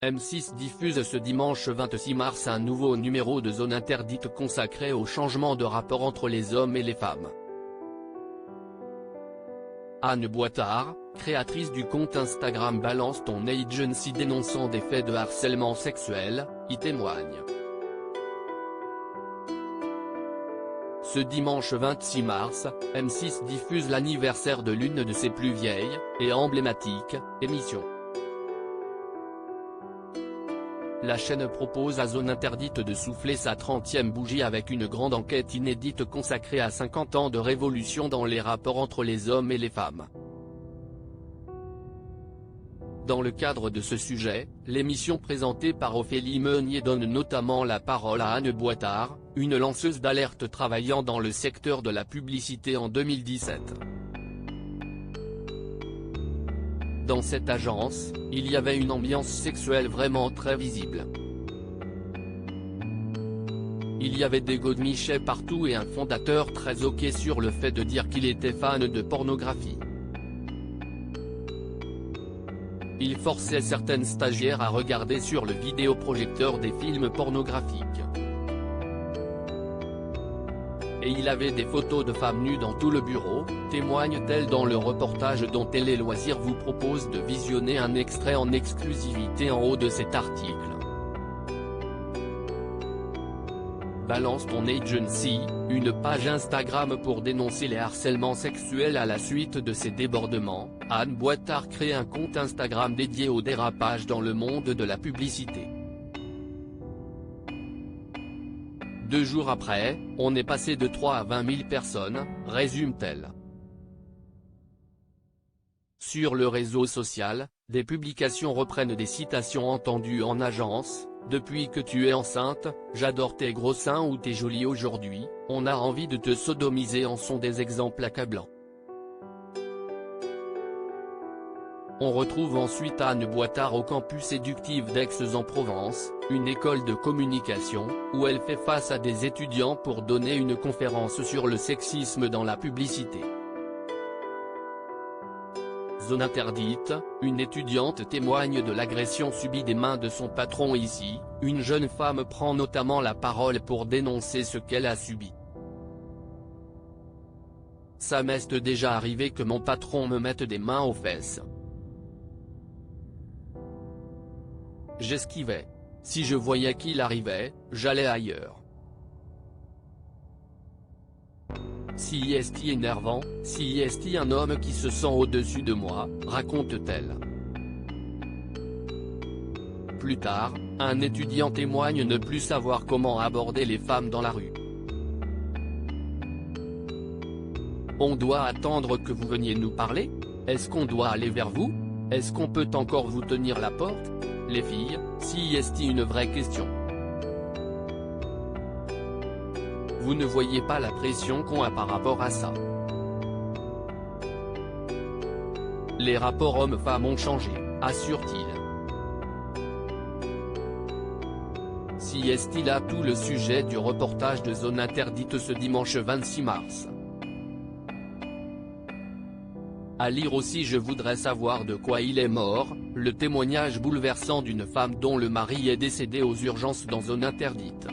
M6 diffuse ce dimanche 26 mars un nouveau numéro de Zone Interdite consacré au changement de rapport entre les hommes et les femmes. Anne Boitard, créatrice du compte Instagram Balance ton Agency dénonçant des faits de harcèlement sexuel, y témoigne. Ce dimanche 26 mars, M6 diffuse l'anniversaire de l'une de ses plus vieilles, et emblématiques, émissions. La chaîne propose à Zone Interdite de souffler sa 30e bougie avec une grande enquête inédite consacrée à 50 ans de révolution dans les rapports entre les hommes et les femmes. Dans le cadre de ce sujet, l'émission présentée par Ophélie Meunier donne notamment la parole à Anne Boitard, une lanceuse d'alerte travaillant dans le secteur de la publicité en 2017. Dans cette agence, il y avait une ambiance sexuelle vraiment très visible. Il y avait des godemichets partout et un fondateur très ok sur le fait de dire qu'il était fan de pornographie. Il forçait certaines stagiaires à regarder sur le vidéoprojecteur des films pornographiques. Et il avait des photos de femmes nues dans tout le bureau, témoigne-t-elle dans le reportage dont Télé Loisirs vous propose de visionner un extrait en exclusivité en haut de cet article. Balance ton Agency, une page Instagram pour dénoncer les harcèlements sexuels à la suite de ces débordements. Anne Boitard crée un compte Instagram dédié au dérapage dans le monde de la publicité. 2 jours après, on est passé de 3 à 20 000 personnes, résume-t-elle. Sur le réseau social, des publications reprennent des citations entendues en agence: « Depuis que tu es enceinte, j'adore tes gros seins » ou « T'es jolie aujourd'hui, on a envie de te sodomiser » en sont des exemples accablants. On retrouve ensuite Anne Boitard au campus éductif d'Aix-en-Provence, une école de communication, où elle fait face à des étudiants pour donner une conférence sur le sexisme dans la publicité. Zone Interdite, une étudiante témoigne de l'agression subie des mains de son patron ici, une jeune femme prend notamment la parole pour dénoncer ce qu'elle a subi. Ça m'est déjà arrivé que mon patron me mette des mains aux fesses. J'esquivais. Si je voyais qu'il arrivait, j'allais ailleurs. Si est énervant, si est un homme qui se sent au-dessus de moi, raconte-t-elle. Plus tard, un étudiant témoigne ne plus savoir comment aborder les femmes dans la rue. On doit attendre que vous veniez nous parler? Est-ce qu'on doit aller vers vous? Est-ce qu'on peut encore vous tenir la porte? Les filles, si est une vraie question. Vous ne voyez pas la pression qu'on a par rapport à ça. Les rapports hommes-femmes ont changé, assure-t-il. Si est là tout le sujet du reportage de Zone Interdite ce dimanche 26 mars. À lire aussi: Je voudrais savoir de quoi il est mort, le témoignage bouleversant d'une femme dont le mari est décédé aux urgences dans Zone Interdite.